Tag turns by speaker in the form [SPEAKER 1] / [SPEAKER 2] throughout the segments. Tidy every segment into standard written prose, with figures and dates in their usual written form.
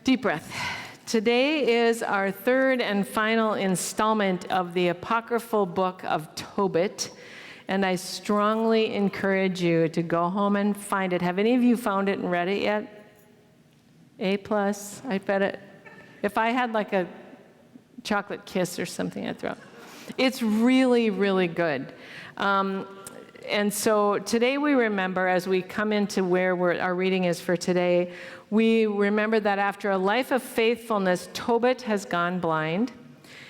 [SPEAKER 1] Deep breath. Today is our third and final installment of the apocryphal book of Tobit, and I strongly encourage you to go home and find it. Have any of you found it and read it yet? A+, I bet it. If I had like a chocolate kiss or something, I'd throw it. It's really, really good. And so today we remember, as we come into where our reading is for today, we remember that after a life of faithfulness, Tobit has gone blind.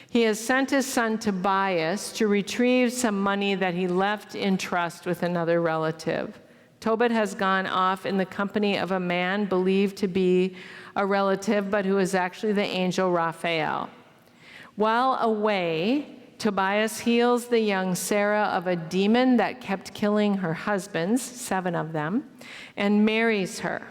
[SPEAKER 1] He has sent his son Tobias to retrieve some money that he left in trust with another relative. Tobit has gone off in the company of a man believed to be a relative, but who is actually the angel Raphael. While away, Tobias heals the young Sarah of a demon that kept killing her husbands, 7 of them, and marries her.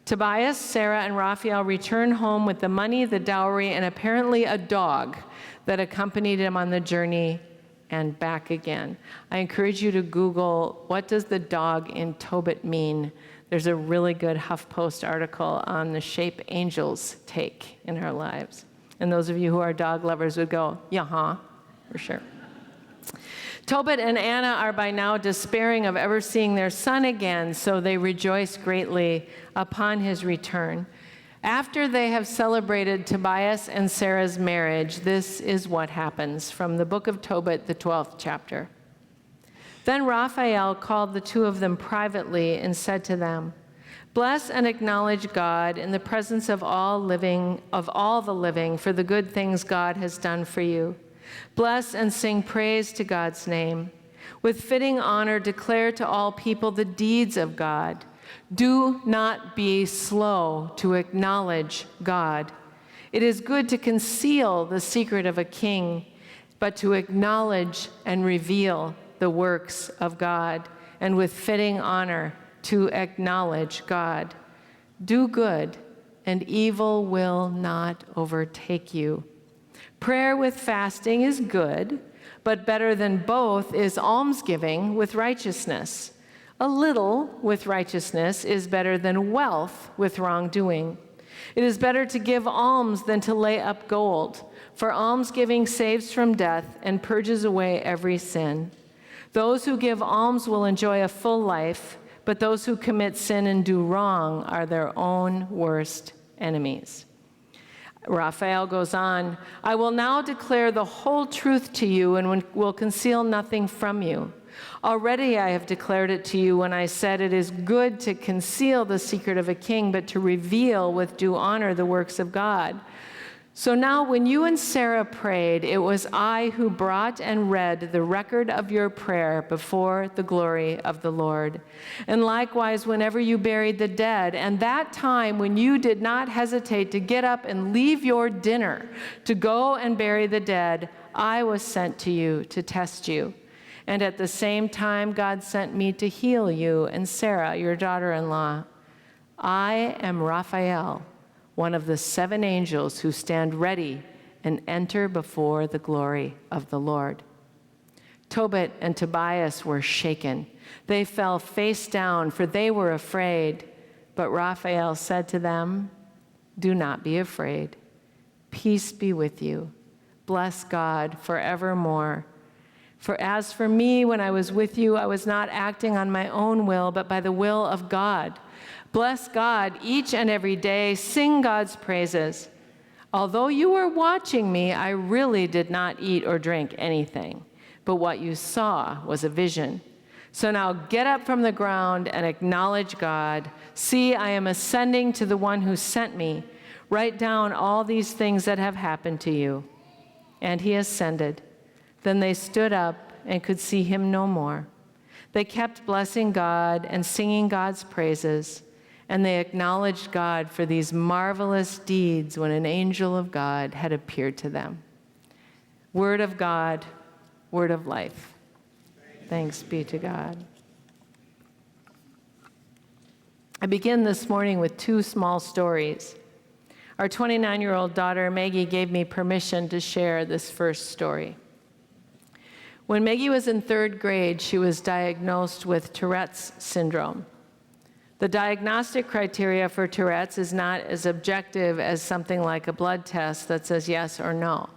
[SPEAKER 1] Tobias, Sarah, and Raphael return home with the money, the dowry, and apparently a dog that accompanied him on the journey and back again. I encourage you to Google, what does the dog in Tobit mean? There's a really good HuffPost article on the shape angels take in our lives. And those of you who are dog lovers would go, yeah, for sure. Tobit and Anna are by now despairing of ever seeing their son again, so they rejoice greatly upon his return. After they have celebrated Tobias and Sarah's marriage, this is what happens from the book of Tobit, the 12th chapter. Then Raphael called the 2 of them privately and said to them, "Bless and acknowledge God in the presence of all the living for the good things God has done for you. Bless and sing praise to God's name. With fitting honor, declare to all people the deeds of God. Do not be slow to acknowledge God. It is good to conceal the secret of a king, but to acknowledge and reveal the works of God, and with fitting honor, to acknowledge God. Do good, and evil will not overtake you. Prayer with fasting is good, but better than both is almsgiving with righteousness. A little with righteousness is better than wealth with wrongdoing. It is better to give alms than to lay up gold, for almsgiving saves from death and purges away every sin. Those who give alms will enjoy a full life, but those who commit sin and do wrong are their own worst enemies." Raphael goes on, "I will now declare the whole truth to you and will conceal nothing from you. Already I have declared it to you when I said it is good to conceal the secret of a king, but to reveal with due honor the works of God. So now when you and Sarah prayed, it was I who brought and read the record of your prayer before the glory of the Lord. And likewise, whenever you buried the dead, and that time when you did not hesitate to get up and leave your dinner to go and bury the dead, I was sent to you to test you. And at the same time, God sent me to heal you and Sarah, your daughter-in-law. I am Raphael, one of the 7 angels who stand ready and enter before the glory of the Lord." Tobit and Tobias were shaken. They fell face down, for they were afraid. But Raphael said to them, "Do not be afraid. Peace be with you. Bless God forevermore. For as for me, when I was with you, I was not acting on my own will, but by the will of God. Bless God each and every day. Sing God's praises. Although you were watching me, I really did not eat or drink anything, but what you saw was a vision. So now get up from the ground and acknowledge God. See, I am ascending to the one who sent me. Write down all these things that have happened to you." And he ascended. Then they stood up and could see him no more. They kept blessing God and singing God's praises. And they acknowledged God for these marvelous deeds when an angel of God had appeared to them. Word of God, word of life. Thanks be to God. I begin this morning with 2 small stories. Our 29-year-old daughter, Maggie, gave me permission to share this first story. When Maggie was in 3rd grade, she was diagnosed with Tourette's syndrome. The diagnostic criteria for Tourette's is not as objective as something like a blood test that says yes or no.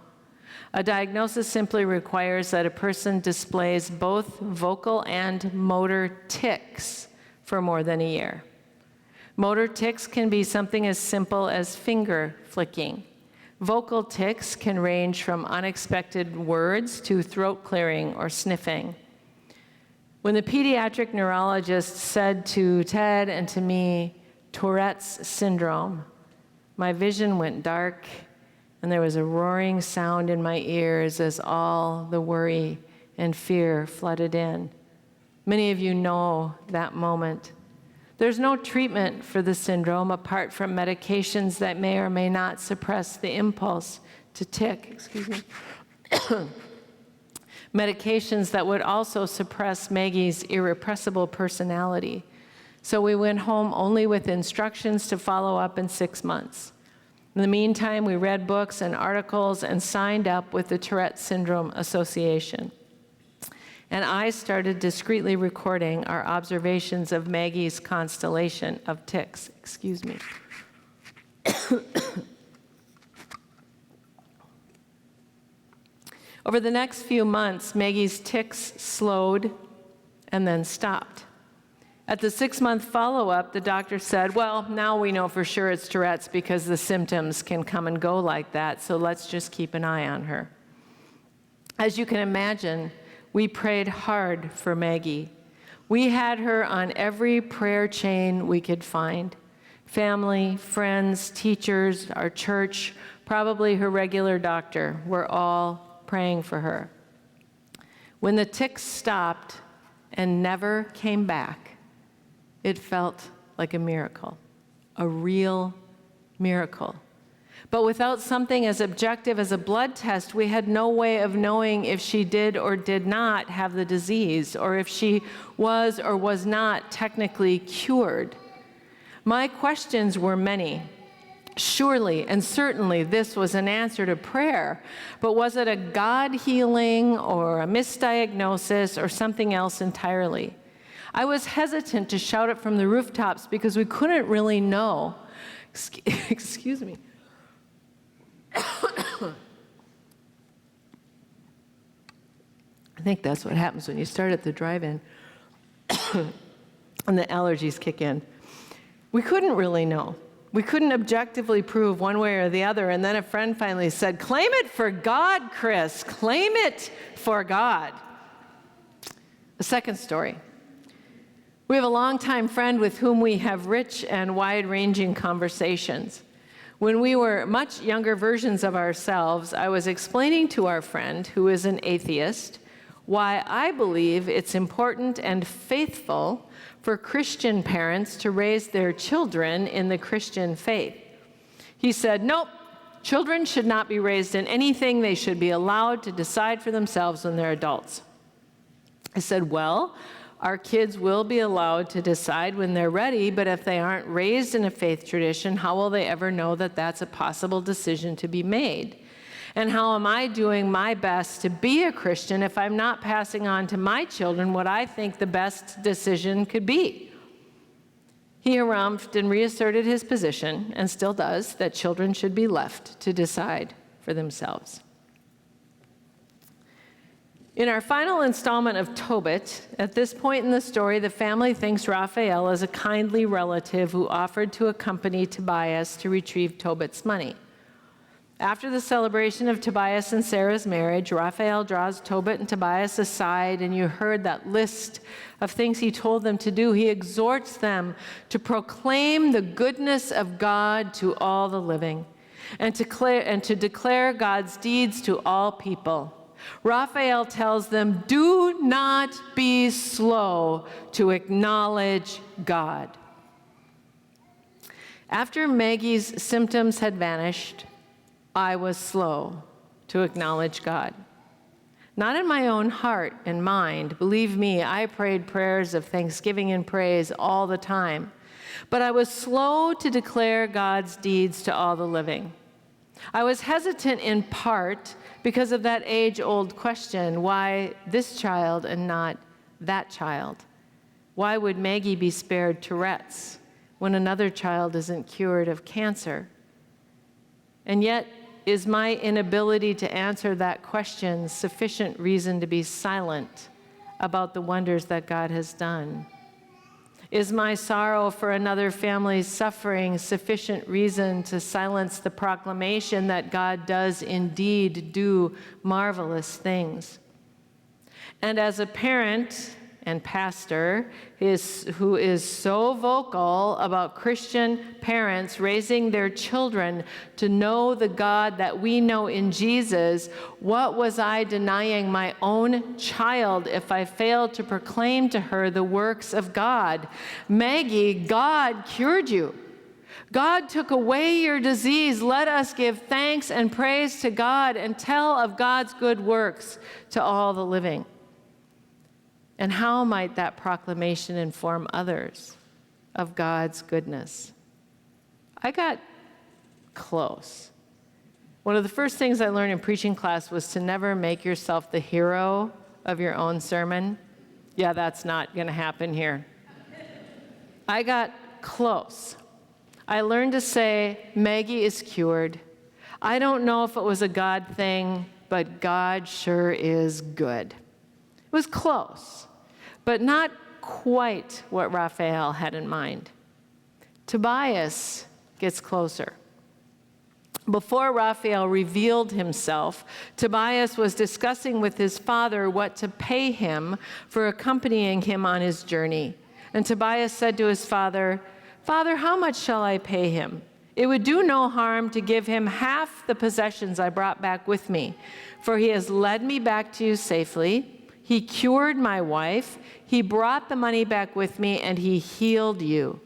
[SPEAKER 1] A diagnosis simply requires that a person displays both vocal and motor tics for more than a year. Motor tics can be something as simple as finger flicking. Vocal tics can range from unexpected words to throat clearing or sniffing. When the pediatric neurologist said to Ted and to me, Tourette's syndrome, my vision went dark and there was a roaring sound in my ears as all the worry and fear flooded in. Many of you know that moment. There's no treatment for the syndrome apart from medications that may or may not suppress the impulse to tic, medications that would also suppress Maggie's irrepressible personality. So we went home only with instructions to follow up in 6 months. In the meantime, we read books and articles and signed up with the Tourette Syndrome Association. And I started discreetly recording our observations of Maggie's constellation of tics. Over the next few months, Maggie's tics slowed and then stopped. At the 6-month follow-up, the doctor said, well, now we know for sure it's Tourette's because the symptoms can come and go like that, so let's just keep an eye on her. As you can imagine, we prayed hard for Maggie. We had her on every prayer chain we could find. Family, friends, teachers, our church, probably her regular doctor, were all praying for her. When the tics stopped and never came back, it felt like a miracle, a real miracle. But without something as objective as a blood test, we had no way of knowing if she did or did not have the disease, or if she was or was not technically cured. My questions were many. Surely and certainly this was an answer to prayer, but was it a God healing or a misdiagnosis or something else entirely? I was hesitant to shout it from the rooftops because we couldn't really know. Excuse me. I think that's what happens when you start at the drive-in and the allergies kick in. We couldn't really know. We couldn't objectively prove one way or the other, and then a friend finally said, claim it for God, Chris. Claim it for God. A second story. We have a longtime friend with whom we have rich and wide-ranging conversations. When we were much younger versions of ourselves, I was explaining to our friend, who is an atheist, why I believe it's important and faithful for Christian parents to raise their children in the Christian faith. He said, nope, children should not be raised in anything. They should be allowed to decide for themselves when they're adults. I said, well, our kids will be allowed to decide when they're ready, but if they aren't raised in a faith tradition, how will they ever know that that's a possible decision to be made? And how am I doing my best to be a Christian if I'm not passing on to my children what I think the best decision could be? He harumphed and reasserted his position, and still does, that children should be left to decide for themselves. In our final installment of Tobit, at this point in the story, the family thinks Raphael is a kindly relative who offered to accompany Tobias to retrieve Tobit's money. After the celebration of Tobias and Sarah's marriage, Raphael draws Tobit and Tobias aside, and you heard that list of things he told them to do. He exhorts them to proclaim the goodness of God to all the living, and to declare God's deeds to all people. Raphael tells them, do not be slow to acknowledge God. After Maggie's symptoms had vanished, I was slow to acknowledge God. Not in my own heart and mind. Believe me, I prayed prayers of thanksgiving and praise all the time. But I was slow to declare God's deeds to all the living. I was hesitant in part because of that age-old question, why this child and not that child? Why would Maggie be spared Tourette's when another child isn't cured of cancer? And yet, is my inability to answer that question sufficient reason to be silent about the wonders that God has done? Is my sorrow for another family's suffering sufficient reason to silence the proclamation that God does indeed do marvelous things? And as a parent and pastor who is so vocal about Christian parents raising their children to know the God that we know in Jesus, what was I denying my own child if I failed to proclaim to her the works of God? Maggie, God cured you. God took away your disease. Let us give thanks and praise to God and tell of God's good works to all the living. And how might that proclamation inform others of God's goodness? I got close. One of the first things I learned in preaching class was to never make yourself the hero of your own sermon. Yeah, that's not going to happen here. I got close. I learned to say, Maggie is cured. I don't know if it was a God thing, but God sure is good. It was close, but not quite what Raphael had in mind. Tobias gets closer. Before Raphael revealed himself, Tobias was discussing with his father what to pay him for accompanying him on his journey. And Tobias said to his father, "Father, how much shall I pay him? It would do no harm to give him half the possessions I brought back with me, for he has led me back to you safely. He cured my wife, he brought the money back with me, and he healed you."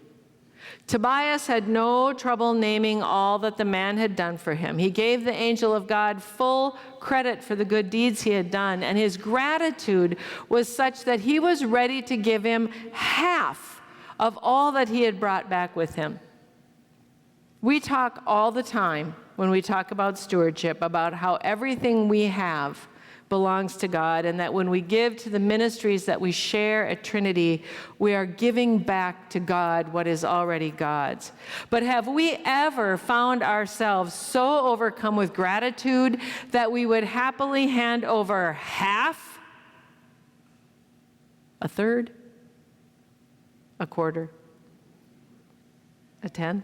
[SPEAKER 1] Tobias had no trouble naming all that the man had done for him. He gave the angel of God full credit for the good deeds he had done, and his gratitude was such that he was ready to give him half of all that he had brought back with him. We talk all the time when we talk about stewardship about how everything we have belongs to God, and that when we give to the ministries that we share at Trinity, we are giving back to God what is already God's. But have we ever found ourselves so overcome with gratitude that we would happily hand over half, a third, a quarter, a tenth,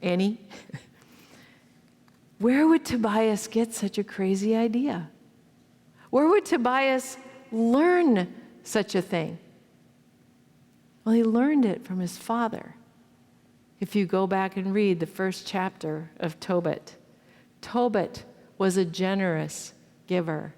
[SPEAKER 1] any? Where would Tobias get such a crazy idea? Where would Tobias learn such a thing? Well, he learned it from his father. If you go back and read the first chapter of Tobit, Tobit was a generous giver.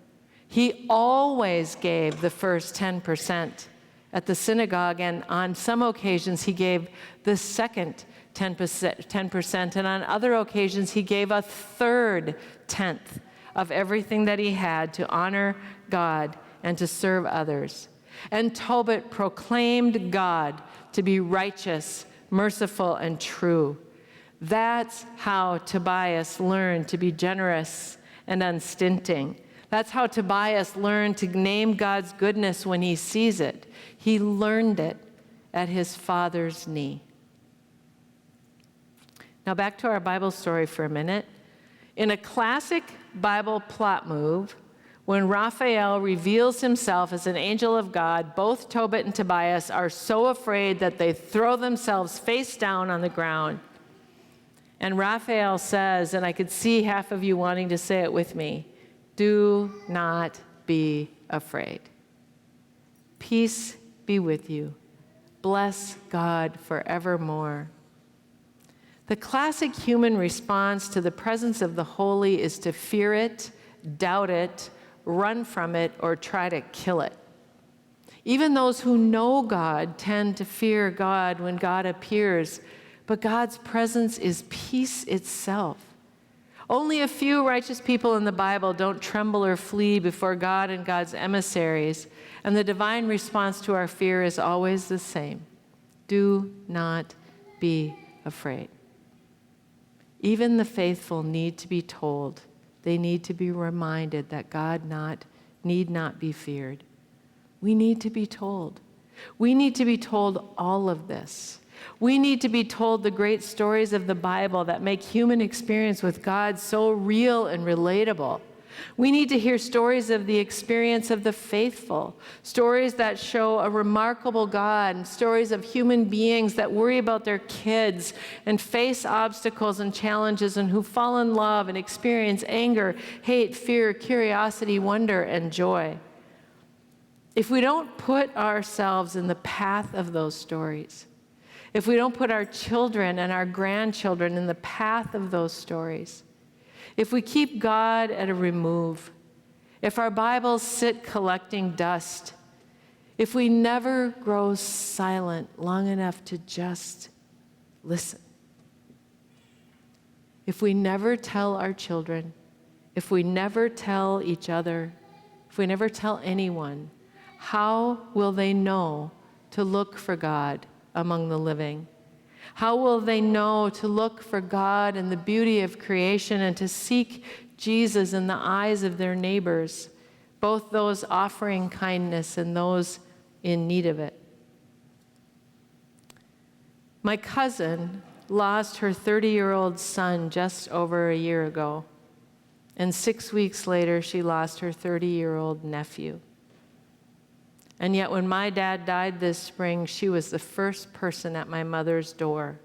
[SPEAKER 1] He always gave the first 10% at the synagogue, and on some occasions he gave the second 10%, and on other occasions he gave a third tenth of everything that he had to honor God and to serve others. And Tobit proclaimed God to be righteous, merciful, and true. That's how Tobias learned to be generous and unstinting. That's how Tobias learned to name God's goodness when he sees it. He learned it at his father's knee. Now back to our Bible story for a minute. In a classic Bible plot move, when Raphael reveals himself as an angel of God, both Tobit and Tobias are so afraid that they throw themselves face down on the ground. And Raphael says, and I could see half of you wanting to say it with me, "Do not be afraid. Peace be with you. Bless God forevermore." The classic human response to the presence of the holy is to fear it, doubt it, run from it, or try to kill it. Even those who know God tend to fear God when God appears, but God's presence is peace itself. Only a few righteous people in the Bible don't tremble or flee before God and God's emissaries, and the divine response to our fear is always the same. Do not be afraid. Even the faithful need to be told, they need to be reminded that God need not be feared. We need to be told. We need to be told all of this. We need to be told the great stories of the Bible that make human experience with God so real and relatable. We need to hear stories of the experience of the faithful, stories that show a remarkable God, and stories of human beings that worry about their kids and face obstacles and challenges and who fall in love and experience anger, hate, fear, curiosity, wonder, and joy. If we don't put ourselves in the path of those stories, if we don't put our children and our grandchildren in the path of those stories, if we keep God at a remove, if our Bibles sit collecting dust, if we never grow silent long enough to just listen, if we never tell our children, if we never tell each other, if we never tell anyone, how will they know to look for God among the living? How will they know to look for God in the beauty of creation and to seek Jesus in the eyes of their neighbors, both those offering kindness and those in need of it? My cousin lost her 30-year-old son just over a year ago, and 6 weeks later she lost her 30-year-old nephew. And yet when my dad died this spring, she was the first person at my mother's door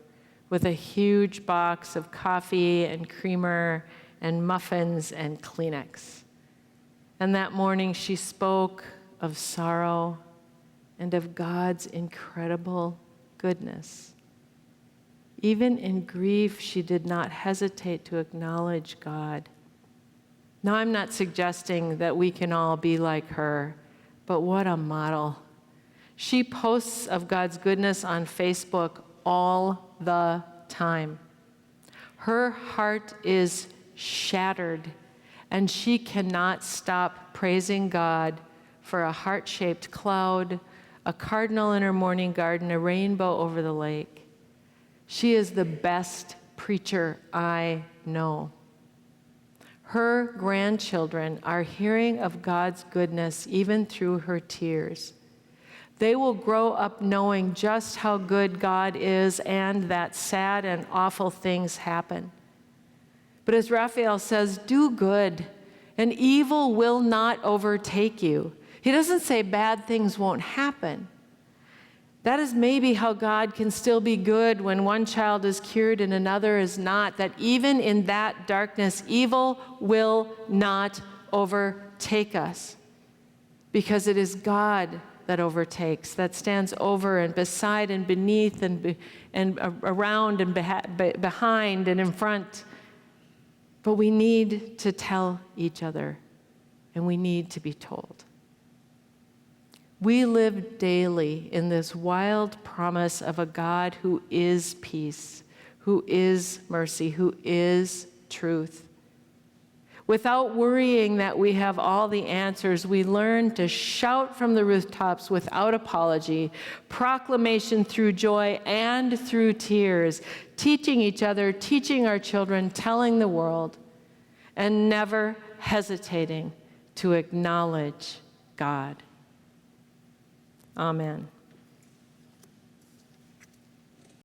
[SPEAKER 1] with a huge box of coffee and creamer and muffins and Kleenex. And that morning she spoke of sorrow and of God's incredible goodness. Even in grief, she did not hesitate to acknowledge God. Now, I'm not suggesting that we can all be like her, but what a model. She posts of God's goodness on Facebook all the time. Her heart is shattered, and she cannot stop praising God for a heart-shaped cloud, a cardinal in her morning garden, a rainbow over the lake. She is the best preacher I know. Her grandchildren are hearing of God's goodness even through her tears. They will grow up knowing just how good God is and that sad and awful things happen. But as Raphael says, do good, and evil will not overtake you. He doesn't say bad things won't happen. That is maybe how God can still be good when one child is cured and another is not, that even in that darkness, evil will not overtake us, because it is God that overtakes, that stands over and beside and beneath and around and behind and in front. But we need to tell each other, and we need to be told. We live daily in this wild promise of a God who is peace, who is mercy, who is truth. Without worrying that we have all the answers, we learn to shout from the rooftops without apology, proclamation through joy and through tears, teaching each other, teaching our children, telling the world, and never hesitating to acknowledge God. Amen.